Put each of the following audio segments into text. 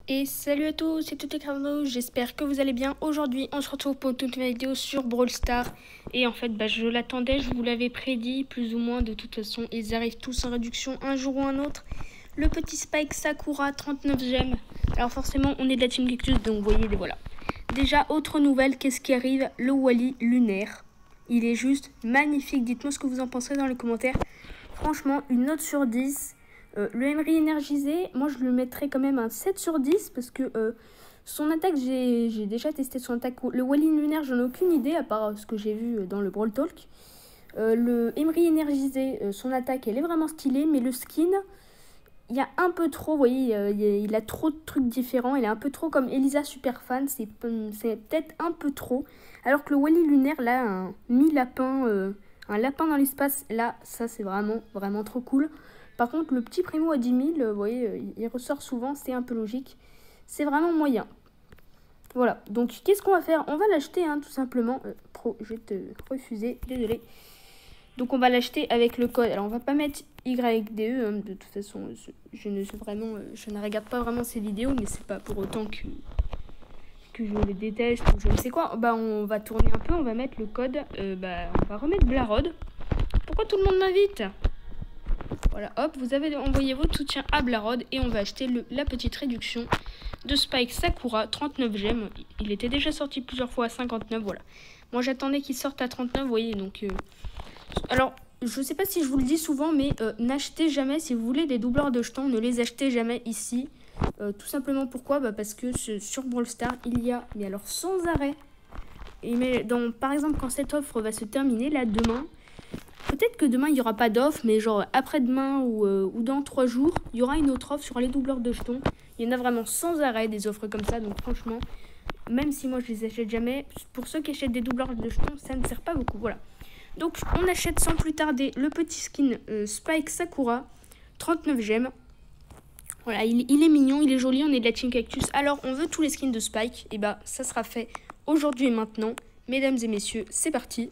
Et salut à tous, c'est Totecardo, j'espère que vous allez bien. Aujourd'hui, on se retrouve pour toute une vidéo sur Brawl Stars. Et en fait, je l'attendais, je vous l'avais prédit, plus ou moins. De toute façon, ils arrivent tous en réduction un jour ou un autre. Le petit Spike Sakura, 39 gemmes. Alors forcément, on est de la Team Cactus, donc vous voyez, voilà. Déjà, autre nouvelle, qu'est-ce qui arrive? Le Wally lunaire. Il est juste magnifique, dites-moi ce que vous en pensez dans les commentaires. Franchement, une note sur 10. Le Emery énergisé, moi je le mettrais quand même un 7 sur 10 parce que son attaque, j'ai déjà testé son attaque. Le Wally lunaire, j'en ai aucune idée à part ce que j'ai vu dans le Brawl Talk. Le Emery énergisé, son attaque, elle est vraiment stylée, mais le skin, il y a un peu trop, vous voyez, il a trop de trucs différents. Il est un peu trop comme Elisa super fan, c'est peut-être un peu trop. Alors que le Wally lunaire, là, un mi-lapin, un lapin dans l'espace, là, ça c'est vraiment trop cool. Par contre, le petit Primo à 10 000, vous voyez, il ressort souvent, c'est un peu logique. C'est vraiment moyen. Voilà, donc qu'est-ce qu'on va faire? On va l'acheter, hein, tout simplement. Je vais te refuser, désolé. Donc on va l'acheter avec le code. Alors on va pas mettre YDE, hein, de toute façon, je ne regarde pas vraiment ces vidéos, mais c'est pas pour autant que je les déteste ou je ne sais quoi. Bah on va tourner un peu, on va mettre le code, on va remettre Blarod. Pourquoi tout le monde m'invite? Voilà, hop, vous avez envoyé votre soutien à Blarod et on va acheter la petite réduction de Spike Sakura, 39 gemmes. Il était déjà sorti plusieurs fois à 59, voilà. Moi j'attendais qu'il sorte à 39, vous voyez, donc... Alors, je sais pas si je vous le dis souvent, mais n'achetez jamais, si vous voulez des doubleurs de jetons, ne les achetez jamais ici. Tout simplement pourquoi? Parce que sur Brawl Stars, il y a, mais alors sans arrêt, par exemple quand cette offre va se terminer, là, demain... Peut-être que demain, il n'y aura pas d'offre, mais genre après-demain ou dans 3 jours, il y aura une autre offre sur les doubleurs de jetons. Il y en a vraiment sans arrêt des offres comme ça. Donc franchement, même si moi je les achète jamais, pour ceux qui achètent des doubleurs de jetons, ça ne sert pas beaucoup. Voilà. Donc on achète sans plus tarder le petit skin Spike Sakura, 39 gemmes. Voilà, il est mignon, il est joli, on est de la Team Cactus. Alors on veut tous les skins de Spike, et bah ça sera fait aujourd'hui et maintenant. Mesdames et messieurs, c'est parti.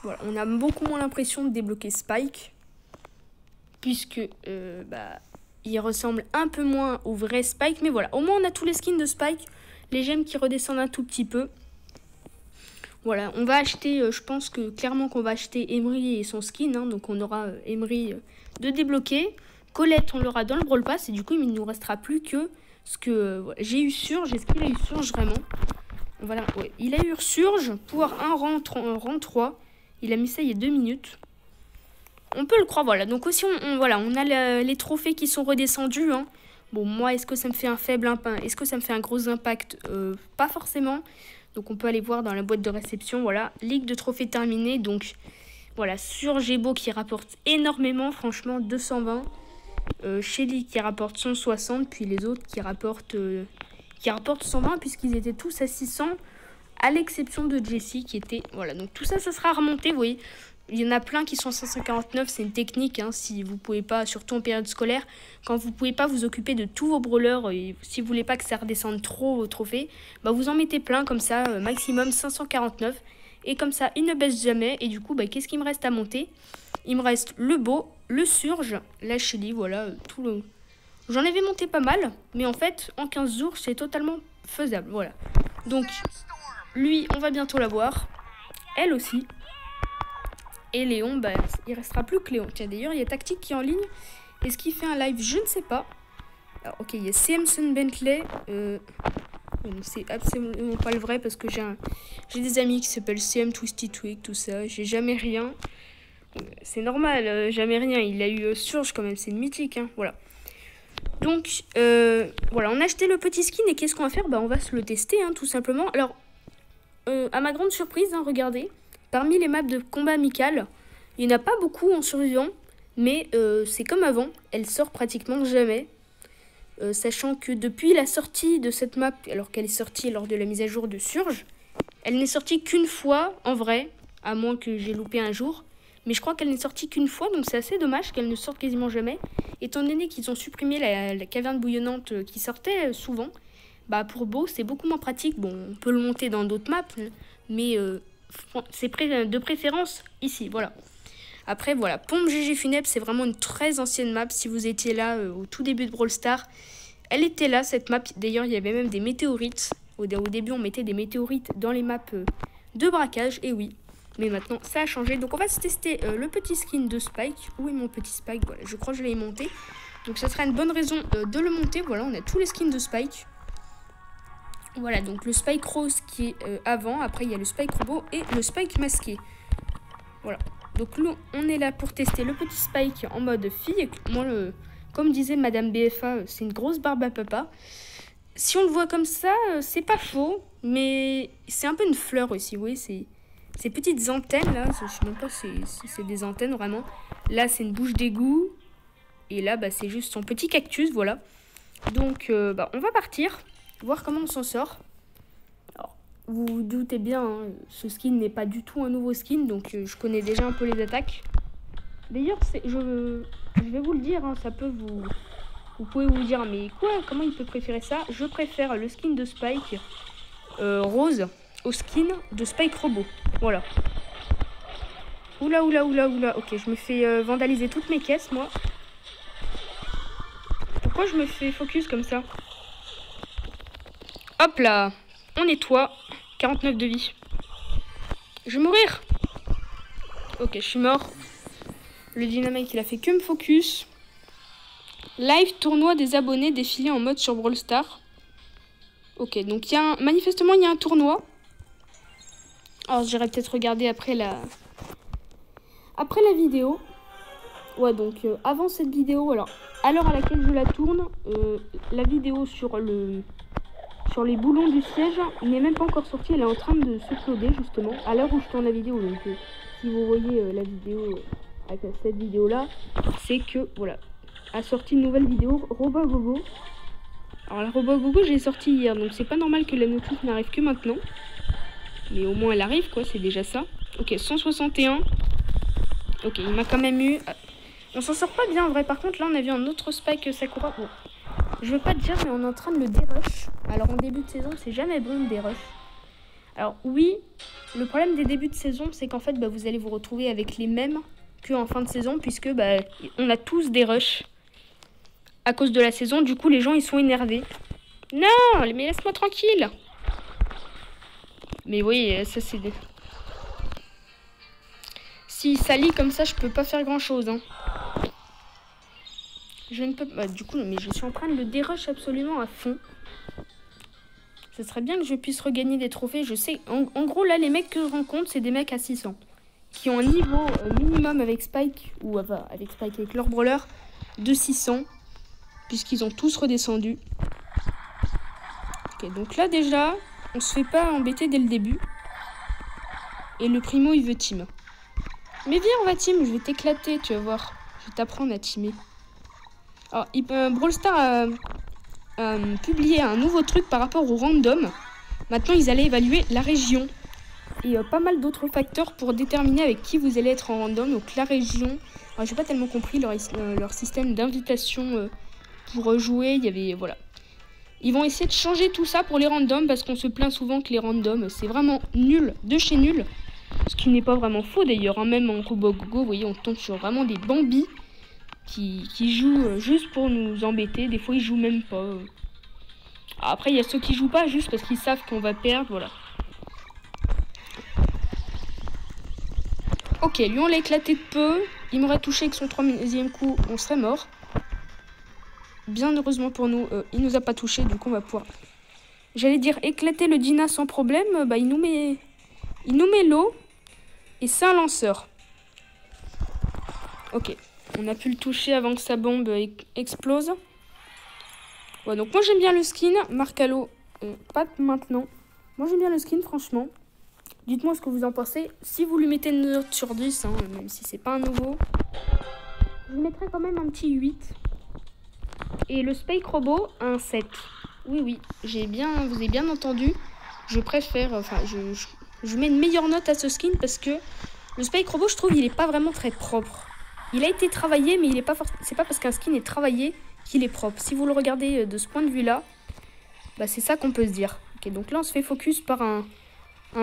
Voilà, on a beaucoup moins l'impression de débloquer Spike, puisque il ressemble un peu moins au vrai Spike. Mais voilà, au moins on a tous les skins de Spike, les gemmes qui redescendent un tout petit peu. Voilà, on va acheter, je pense que clairement qu'on va acheter Emery et son skin, hein, donc on aura Emery de débloquer. Colette, on l'aura dans le Brawl Pass, et du coup il ne nous restera plus que ce que j'ai eu Surge. Est-ce qu'il a eu Surge vraiment? Voilà, ouais, il a eu Surge pour un rang 3. Il a mis ça il y a 2 minutes. On peut le croire, voilà. Donc aussi, on a les trophées qui sont redescendus. Hein. Bon, moi, est-ce que ça me fait un faible impact? Est-ce que ça me fait un gros impact? Pas forcément. Donc on peut aller voir dans la boîte de réception. Voilà, ligue de trophées terminée. Donc voilà, sur Gebo qui rapporte énormément, franchement, 220. Shelly qui rapporte 160. Puis les autres qui rapportent 120 puisqu'ils étaient tous à 600. À l'exception de Jessie qui était... Voilà, donc tout ça, ça sera remonté, vous voyez. Il y en a plein qui sont à 549, c'est une technique, hein, si vous pouvez pas, surtout en période scolaire, quand vous pouvez pas vous occuper de tous vos brawlers, et si vous voulez pas que ça redescende trop vos trophées, bah vous en mettez plein comme ça, maximum 549, et comme ça, il ne baisse jamais, et du coup, qu'est-ce qu'il me reste à monter? Il me reste le beau, le surge, la Shelly, voilà, tout le... J'en avais monté pas mal, mais en fait, en 15 jours, c'est totalement faisable, voilà. Donc... Lui, on va bientôt l'avoir. Elle aussi. Et Léon, il restera plus que Léon. Tiens, d'ailleurs, il y a Tactique qui est en ligne. Est-ce qu'il fait un live? Je ne sais pas. Alors, ok, il y a CMson Bentley. C'est absolument pas le vrai parce que j'ai des amis qui s'appellent CM Twisty Twig, tout ça. J'ai jamais rien. C'est normal, jamais rien. Il a eu Surge quand même, c'est une mythique, hein. Voilà. Donc, voilà, on a acheté le petit skin et qu'est-ce qu'on va faire? On va se le tester, hein, tout simplement. Alors, à ma grande surprise, hein, regardez, parmi les maps de combat amical, il n'y en a pas beaucoup en survivant, mais c'est comme avant, elle sort pratiquement jamais, sachant que depuis la sortie de cette map, alors qu'elle est sortie lors de la mise à jour de Surge, elle n'est sortie qu'une fois en vrai, à moins que j'ai loupé un jour, mais je crois qu'elle n'est sortie qu'une fois, donc c'est assez dommage qu'elle ne sorte quasiment jamais, étant donné qu'ils ont supprimé la caverne bouillonnante qui sortait souvent. Pour Beau, c'est beaucoup moins pratique. Bon, on peut le monter dans d'autres maps, mais c'est de préférence ici, voilà. Après, voilà, Pompe GG Funèbre, c'est vraiment une très ancienne map. Si vous étiez là au tout début de Brawl Stars, Elle était là, cette map. D'ailleurs, il y avait même des météorites. Au début, on mettait des météorites dans les maps de braquage. Et oui, mais maintenant, ça a changé. Donc, on va se tester le petit skin de Spike. Où est mon petit Spike? Voilà, je crois que je l'ai monté. Donc, ça sera une bonne raison de le monter. Voilà, on a tous les skins de Spike. Voilà, donc le Spike Rose qui est avant. Après, il y a le Spike Robot et le Spike masqué. Voilà. Donc, nous, on est là pour tester le petit Spike en mode fille. Moi, comme disait Madame BFA, c'est une grosse barbe à papa. Si on le voit comme ça, c'est pas faux. Mais c'est un peu une fleur aussi, oui. Ces petites antennes, là, je sais même pas si c'est des antennes, vraiment. Là, c'est une bouche d'égout. Et là, bah, c'est juste son petit cactus, voilà. Donc, on va partir. Voir comment on s'en sort. Alors, vous vous doutez bien, hein, ce skin n'est pas du tout un nouveau skin, donc je connais déjà un peu les attaques. D'ailleurs, je vais vous le dire, hein, ça peut vous pouvez vous dire, mais quoi, comment il peut préférer ça? Je préfère le skin de Spike rose au skin de Spike Robot. Voilà. Oula, oula, oula, oula. Ok, je me fais vandaliser toutes mes caisses, moi. Pourquoi je me fais focus comme ça? Hop là, on nettoie. 49 de vie. Je vais mourir. Ok, je suis mort. Le dynamite, il a fait que me focus. Live tournoi des abonnés défilé en mode sur Brawl Stars. Ok, donc manifestement, il y a un tournoi. Alors, j'irai peut-être regarder après la vidéo. Ouais, donc, avant cette vidéo, alors, à l'heure à laquelle je la tourne, la vidéo sur les boulons du siège n'est même pas encore sortie. Elle est en train de s'uploader justement à l'heure où je tourne la vidéo. Donc si vous voyez la vidéo avec cette vidéo là, c'est que voilà, a sorti une nouvelle vidéo Robogogo. Alors la Robogogo, je l'ai sortie hier, donc c'est pas normal que la notif n'arrive que maintenant. Mais au moins elle arrive quoi, c'est déjà ça. Ok, 161. Ok, il m'a quand même eu. On s'en sort pas bien en vrai. Par contre là on a vu un autre Spike Sakura. Bon. Je veux pas te dire, mais on est en train de le dérush. Alors en début de saison, c'est jamais bon de dérush. Alors oui, le problème des débuts de saison, c'est qu'en fait, vous allez vous retrouver avec les mêmes qu'en fin de saison, puisque on a tous des rushs à cause de la saison. Du coup, les gens, ils sont énervés. Non, mais laisse-moi tranquille. Mais oui, ça c'est... Si ça lit comme ça, je peux pas faire grand-chose, hein. Je ne peux pas... du coup, mais je suis en train de le dérush absolument à fond. Ce serait bien que je puisse regagner des trophées. Je sais... En gros, là, les mecs que je rencontre, c'est des mecs à 600. Qui ont un niveau minimum avec Spike, ou avec Spike, avec leur brawler, de 600. Puisqu'ils ont tous redescendu. Ok, donc là, déjà, on se fait pas embêter dès le début. Et le primo, il veut team. Mais viens, on va team. Je vais t'éclater, tu vas voir. Je vais t'apprendre à teamer. Alors, Brawl Stars a publié un nouveau truc par rapport au random. Maintenant, ils allaient évaluer la région. Et pas mal d'autres facteurs pour déterminer avec qui vous allez être en random. Donc la région. Alors, j'ai pas tellement compris leur système d'invitation pour jouer. Il y avait... Voilà. Ils vont essayer de changer tout ça pour les randoms. Parce qu'on se plaint souvent que les randoms, c'est vraiment nul de chez nul. Ce qui n'est pas vraiment faux d'ailleurs. Hein. Même en Robogogo, vous voyez, on tombe sur vraiment des bambis. Qui jouent juste pour nous embêter. Des fois, ils jouent même pas. Après, il y a ceux qui jouent pas juste parce qu'ils savent qu'on va perdre. Voilà. Ok, lui, on l'a éclaté de peu. Il m'aurait touché avec son 3e coup. On serait mort. Bien heureusement pour nous, il nous a pas touché. Du coup, on va pouvoir... J'allais dire éclater le Dina sans problème. Il nous met l'eau. Et c'est un lanceur. Ok. On a pu le toucher avant que sa bombe explose. Ouais, donc moi j'aime bien le skin. Marcalo, pas maintenant. Moi j'aime bien le skin, franchement. Dites-moi ce que vous en pensez. Si vous lui mettez une note sur 10, hein, même si c'est pas un nouveau, je lui mettrai quand même un petit 8. Et le Spike Robot, un 7. Oui, oui, vous avez bien entendu. Je préfère, enfin, je mets une meilleure note à ce skin parce que le Spike Robot, je trouve, il est pas vraiment très propre. Il a été travaillé, mais c'est pas parce qu'un skin est travaillé qu'il est propre. Si vous le regardez de ce point de vue-là, c'est ça qu'on peut se dire. Ok, donc là, on se fait focus par un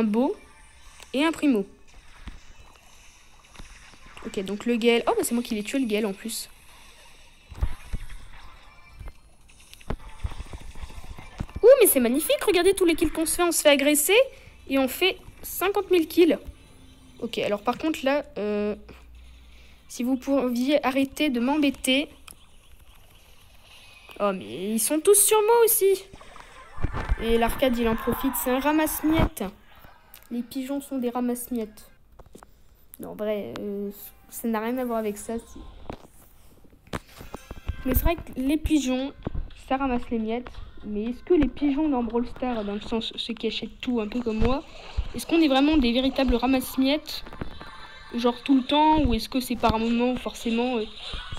beau et un primo. Ok, donc le Gale... Oh, c'est moi qui l'ai tué, le Gale, en plus. c'est magnifique. Regardez tous les kills qu'on se fait. On se fait agresser et on fait 50 000 kills. Ok, alors par contre là, si vous pouviez arrêter de m'embêter. Oh, mais ils sont tous sur moi aussi. Et l'arcade, il en profite. C'est un ramasse-miettes. Les pigeons sont des ramasse-miettes. Non, en vrai, ça n'a rien à voir avec ça. Mais c'est vrai que les pigeons, ça ramasse les miettes. Mais est-ce que les pigeons dans Brawl Stars, dans le sens ceux qui achètent tout un peu comme moi, est-ce qu'on est vraiment des véritables ramasse-miettes, genre tout le temps, ou est-ce que c'est par un moment forcément,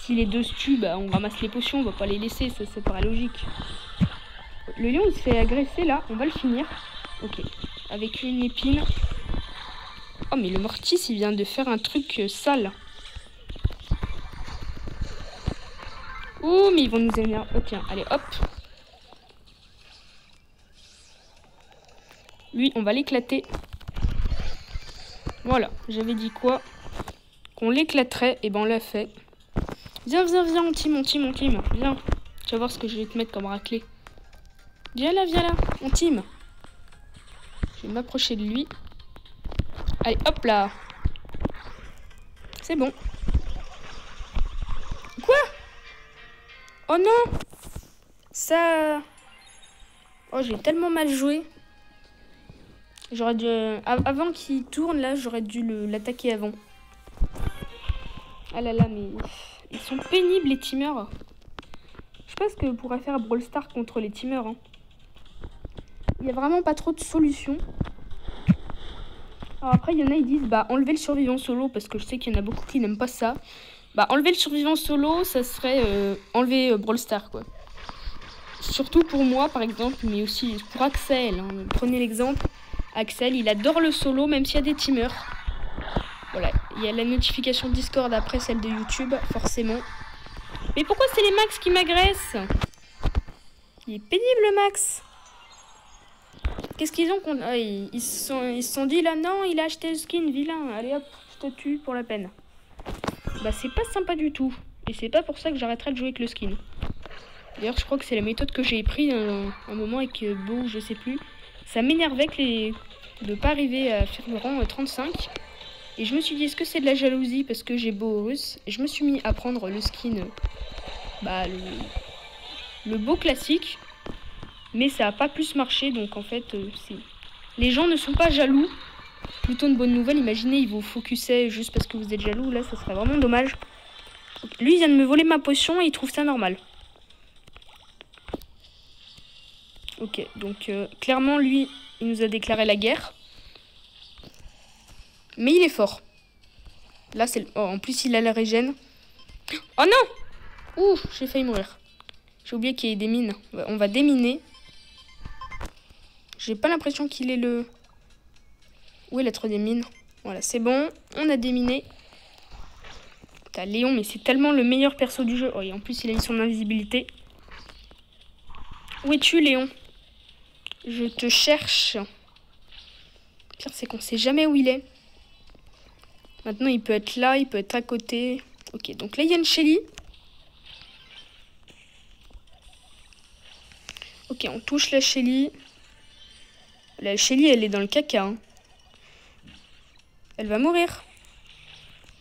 si les deux se tuent, bah, on ramasse les potions, on va pas les laisser, ça paraît logique. Le lion il se fait agresser là, on va le finir. Ok, avec une épine. Oh mais le Mortis il vient de faire un truc sale. Oh mais ils vont nous énerver. Oh tiens, allez hop. Lui, on va l'éclater. Voilà, j'avais dit quoi? Qu'on l'éclaterait, et ben on l'a fait. Viens, viens, viens, on team. Viens. Tu vas voir ce que je vais te mettre comme raclée. Viens là, on team. Je vais m'approcher de lui. Allez, hop là. C'est bon. Quoi? Oh non! Ça... Oh, j'ai tellement mal joué. J'aurais dû... Avant qu'il tourne, là, j'aurais dû l'attaquer avant. Ah là là, mais... Ils sont pénibles, les teamers. Je sais pas ce que pourrait faire Brawl Stars contre les teamers. Hein. Il n'y a vraiment pas trop de solutions. Alors après, il y en a, ils disent, bah, enlever le survivant solo, parce que je sais qu'il y en a beaucoup qui n'aiment pas ça. Bah, enlever le survivant solo, ça serait enlever Brawl Stars, quoi. Surtout pour moi, par exemple, mais aussi pour Axel. Hein. Prenez l'exemple. Axel, il adore le solo, même s'il y a des teamers. Voilà, il y a la notification Discord après celle de YouTube, forcément. Mais pourquoi c'est les Max qui m'agressent? Il est pénible, le Max. Qu'est-ce qu'ils ont contre... ils se sont dit, là, non, il a acheté le skin, vilain. Allez, hop, je te tue pour la peine. Bah, c'est pas sympa du tout. Et c'est pas pour ça que j'arrêterai de jouer avec le skin. D'ailleurs, je crois que c'est la méthode que j'ai prise un moment avec Beau, je sais plus. Ça m'énervait de pas arriver à faire le rang 35. Et je me suis dit, est-ce que c'est de la jalousie parce que j'ai Beau russe? Et je me suis mis à prendre le skin, bah, le Beau classique. Mais ça a pas plus marché, donc en fait, les gens ne sont pas jaloux. Plutôt une bonne nouvelle, imaginez, ils vous focusaient juste parce que vous êtes jaloux. Là, ça serait vraiment dommage. Lui, il vient de me voler ma potion et il trouve ça normal. Ok, donc clairement, lui, il nous a déclaré la guerre. Mais il est fort. Là, c'est... Oh, en plus, il a la régène. Oh non! Ouh, j'ai failli mourir. J'ai oublié qu'il y ait des mines. On va déminer. J'ai pas l'impression qu'il ait le... Où est la troisième mine? Voilà, c'est bon. On a déminé. Putain, Léon, mais c'est tellement le meilleur perso du jeu. Oh, et en plus, il a mis son invisibilité. Où es-tu, Léon? Je te cherche. Pire, c'est qu'on sait jamais où il est. Maintenant, il peut être là, il peut être à côté. Ok, donc là, il y a une Shelly. Ok, on touche la Shelly. La Shelly, elle est dans le caca. Hein. Elle va mourir.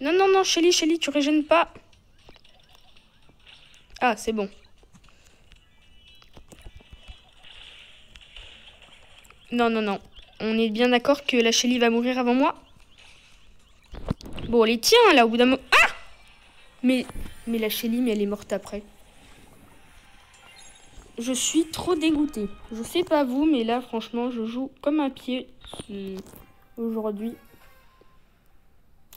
Non, non, non, Shelly, tu régènes pas. Ah, c'est bon. Non, non, non. On est bien d'accord que la Shelly va mourir avant moi. Bon, elle est tiens, là, au bout d'un moment. Ah! Mais la Shelly, mais elle est morte après. Je suis trop dégoûtée. Je sais pas vous, mais là, franchement, je joue comme un pied aujourd'hui.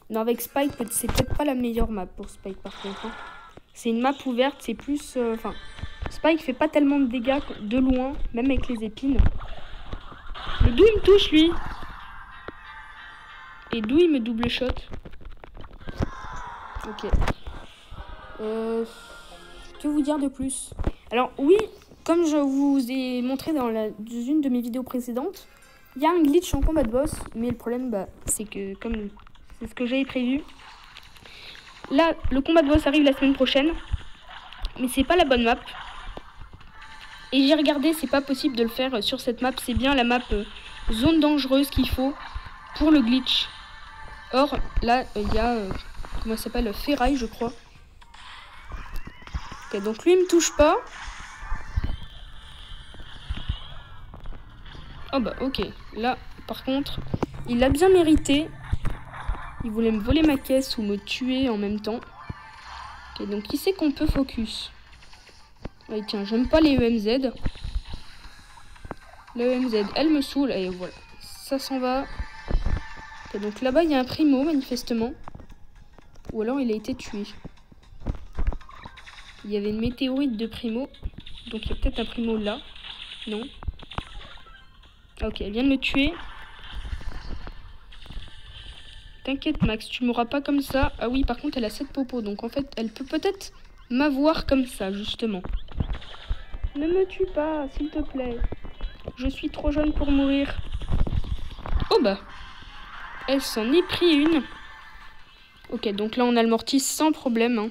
Non, avec Spike, c'est peut-être pas la meilleure map pour Spike, par contre. Hein. C'est une map ouverte, c'est plus... Enfin, Spike fait pas tellement de dégâts de loin, même avec les épines. Le Dou, il me touche, lui. Et Dou, il me double shot. Ok. Que vous dire de plus? Alors, oui, comme je vous ai montré dans une de mes vidéos précédentes, il y a un glitch en combat de boss. Mais le problème, bah, c'est que, comme c'est ce que j'avais prévu, là, le combat de boss arrive la semaine prochaine. Mais c'est pas la bonne map. Et j'ai regardé, c'est pas possible de le faire sur cette map. C'est bien la map zone dangereuse qu'il faut pour le glitch. Or, là, il y a... comment ça s'appelle? Ferraille, je crois. Ok, donc lui, il me touche pas. Oh bah, ok. Là, par contre, il l'a bien mérité. Il voulait me voler ma caisse ou me tuer en même temps. Ok, donc qui c'est qu'on peut focus? Ouais, tiens, j'aime pas les EMZ. La EMZ, elle me saoule. Et voilà, ça s'en va. Ok, donc là-bas, il y a un primo, manifestement. Ou alors, il a été tué. Il y avait une météorite de primo. Donc, il y a peut-être un primo là. Non. Ok, elle vient de me tuer. T'inquiète, Max, tu m'auras pas comme ça. Ah oui, par contre, elle a 7 popos. Donc, en fait, elle peut peut-être m'avoir comme ça, justement. Ne me tue pas, s'il te plaît. Je suis trop jeune pour mourir. Oh bah. Elle s'en est pris une. Ok, donc là, on a le mortis sans problème. Hein.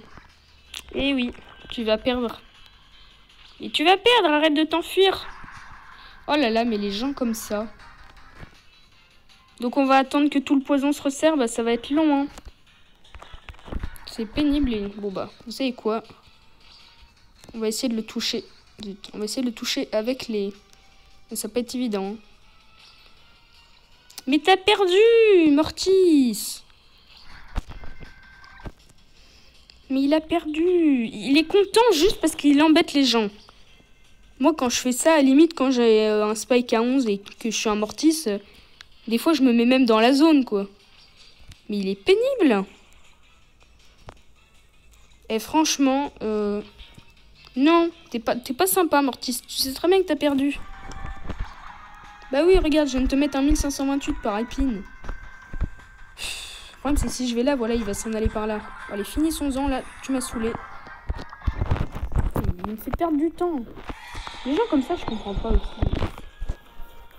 Et oui, tu vas perdre. Et tu vas perdre, arrête de t'enfuir. Oh là là, mais les gens comme ça. Donc on va attendre que tout le poison se resserre. Bah, ça va être long, hein. C'est pénible. Et... bon bah, vous savez quoi? On va essayer de le toucher. On va essayer de le toucher avec les... ça peut être évident. Hein. Mais t'as perdu, Mortis. Mais il a perdu. Il est content juste parce qu'il embête les gens. Moi, quand je fais ça, à la limite, quand j'ai un spike à 11 et que je suis un Mortis, des fois, je me mets même dans la zone, quoi. Mais il est pénible. Et franchement, non, t'es pas sympa, Mortis. Tu sais très bien que t'as perdu. Bah oui, regarde, je viens de te mettre un 1528 par Alpine. Le problème, c'est si je vais là, voilà, il va s'en aller par là. Allez, finissons-en, là, tu m'as saoulé. Il me fait perdre du temps. Les gens comme ça, je comprends pas aussi.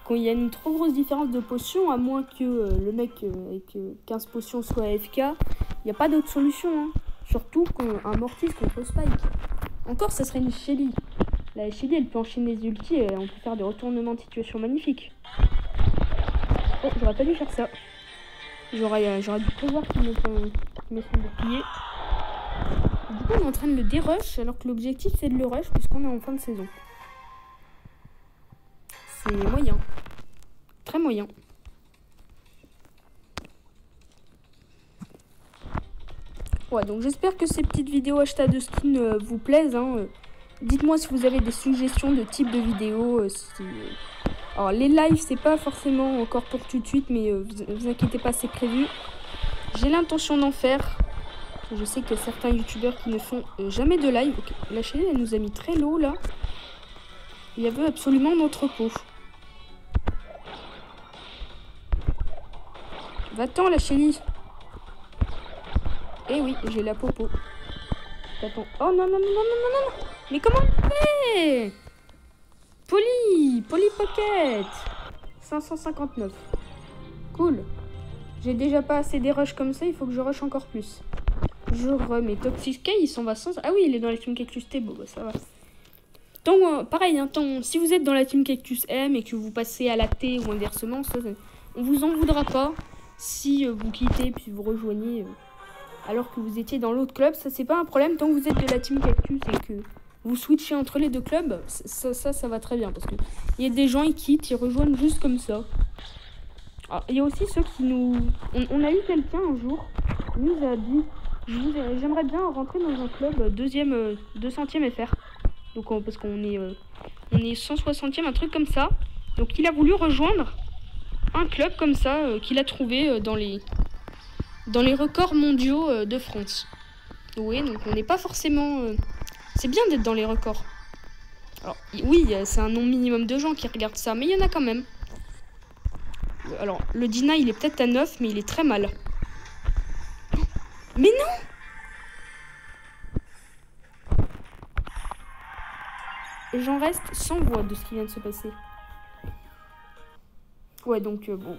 Quand il y a une trop grosse différence de potions, à moins que le mec avec 15 potions soit AFK, il n'y a pas d'autre solution. Hein. Surtout qu'un Mortis contre Spike. Encore, ça serait une Shelly. La Shelly, elle peut enchaîner les ultis et on peut faire des retournements de situation magnifiques. Oh, j'aurais pas dû faire ça. J'aurais dû prévoir qu'il me son bouclier. Du coup, on est en train de le dérush, alors que l'objectif, c'est de le rush, puisqu'on est en fin de saison. C'est moyen. Très moyen. Ouais, donc j'espère que ces petites vidéos achetées de skins vous plaisent. Hein. Dites-moi si vous avez des suggestions de type de vidéos. Alors, les lives, c'est pas forcément encore pour tout de suite, mais vous inquiétez pas, c'est prévu. J'ai l'intention d'en faire. Je sais qu'il y a certains youtubeurs qui ne font jamais de live. Okay. La chaîne, elle nous a mis très low, là. Il y avait absolument notre peau. Va-t'en, la chérie. Eh oui, j'ai la popo. Attends. Oh non, non, non, non, non, non, non. Mais comment on fait? Poly Pocket. 559. Cool. J'ai déjà pas assez des rushs comme ça, il faut que je rush encore plus. Je remets Toxic K, il s'en va sans... ah oui, il est dans la team Cactus T, bon bah ça va. Tant, pareil, hein, si vous êtes dans la team Cactus M et que vous passez à la T ou inversement, ça, on vous en voudra pas. Si vous quittez puis vous rejoignez alors que vous étiez dans l'autre club, ça c'est pas un problème. Tant que vous êtes de la team Cactus et que vous switchez entre les deux clubs, ça va très bien. Parce que il y a des gens, ils quittent, ils rejoignent juste comme ça. Il y a aussi ceux qui nous... On a eu quelqu'un un jour qui nous a dit j'aimerais bien rentrer dans un club 200e FR. Donc parce qu'on est 160e, un truc comme ça. Donc il a voulu rejoindre un club comme ça qu'il a trouvé dans les records mondiaux de France. Oui, donc on n'est pas forcément... c'est bien d'être dans les records. Alors oui, c'est un nombre minimum de gens qui regardent ça, mais il y en a quand même. Alors, le Dina, il est peut-être à 9, mais il est très mal. Mais non! J'en reste sans voix de ce qui vient de se passer. Ouais, donc, bon.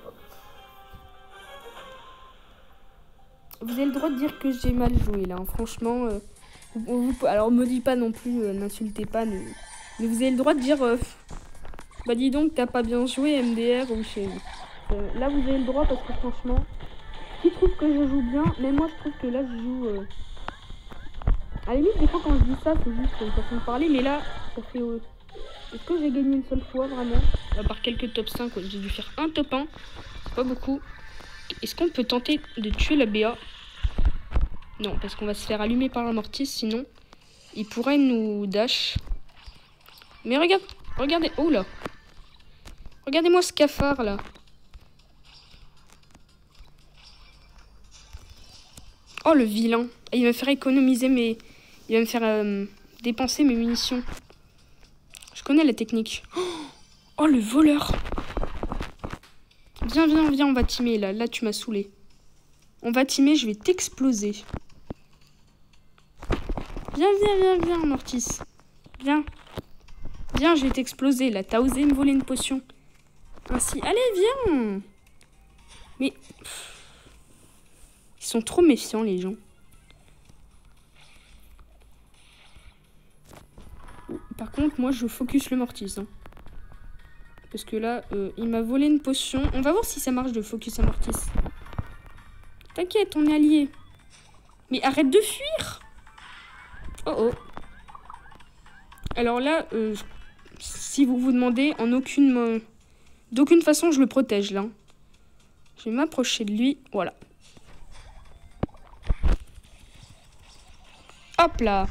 Vous avez le droit de dire que j'ai mal joué, là. Hein. Franchement, alors, me dis pas non plus, n'insultez pas. Mais vous avez le droit de dire bah dis donc t'as pas bien joué MDR ou chez là vous avez le droit parce que franchement qui trouve que je joue bien, mais moi je trouve que là je joue à la limite des fois quand je dis ça c'est juste une façon de parler, mais là ça fait est-ce que j'ai gagné une seule fois vraiment à part quelques top 5, j'ai dû faire un top 1, c'est pas beaucoup. Est-ce qu'on peut tenter de tuer la BA? Non, parce qu'on va se faire allumer par la mortice, sinon il pourrait nous dash. Mais regardez, oh là. Regardez-moi ce cafard là. Oh le vilain. Il va me faire économiser mes... Il va me faire dépenser mes munitions. Je connais la technique. Oh le voleur. Viens, on va teamer là. Là tu m'as saoulé. On va teamer, je vais t'exploser. Viens, Mortis. Viens, je vais t'exploser là. T'as osé me voler une potion. Ainsi, allez, viens. Mais... Ils sont trop méfiants, les gens. Par contre, moi, je focus le Mortis. Hein. Parce que là, il m'a volé une potion. On va voir si ça marche de focus un Mortis. T'inquiète, on est alliés. Mais arrête de fuir. Oh. Alors là, si vous vous demandez, d'aucune façon, je le protège, là. Je vais m'approcher de lui. Voilà. Hop là.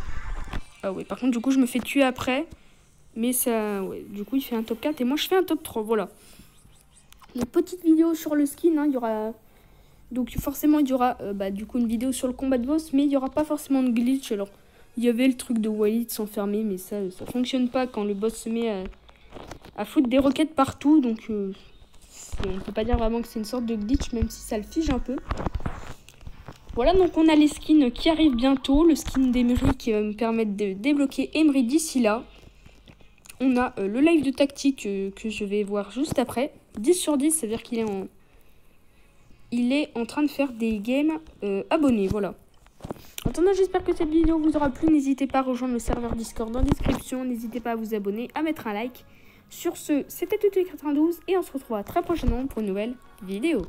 Ah ouais, par contre, du coup, je me fais tuer après. Mais ça... Ouais, du coup, il fait un top 4 et moi, je fais un top 3. Voilà. Une petite vidéo sur le skin, hein, il y aura... Donc, forcément, il y aura, du coup, une vidéo sur le combat de boss. Mais il n'y aura pas forcément de glitch. Alors, il y avait le truc de Walid s'enfermer. Mais ça fonctionne pas quand le boss se met à foutre des roquettes partout. Donc, on peut pas dire vraiment que c'est une sorte de glitch, même si ça le fige un peu. Voilà, donc on a les skins qui arrivent bientôt. Le skin d'Emery qui va me permettre de débloquer Emery d'ici là. On a le live de tactique que je vais voir juste après. 10 sur 10, ça veut dire qu'il est en train de faire des games abonnés, voilà. En attendant, j'espère que cette vidéo vous aura plu. N'hésitez pas à rejoindre le serveur Discord en description. N'hésitez pas à vous abonner, à mettre un like. Sur ce, c'était Tutu92 et on se retrouvera très prochainement pour une nouvelle vidéo.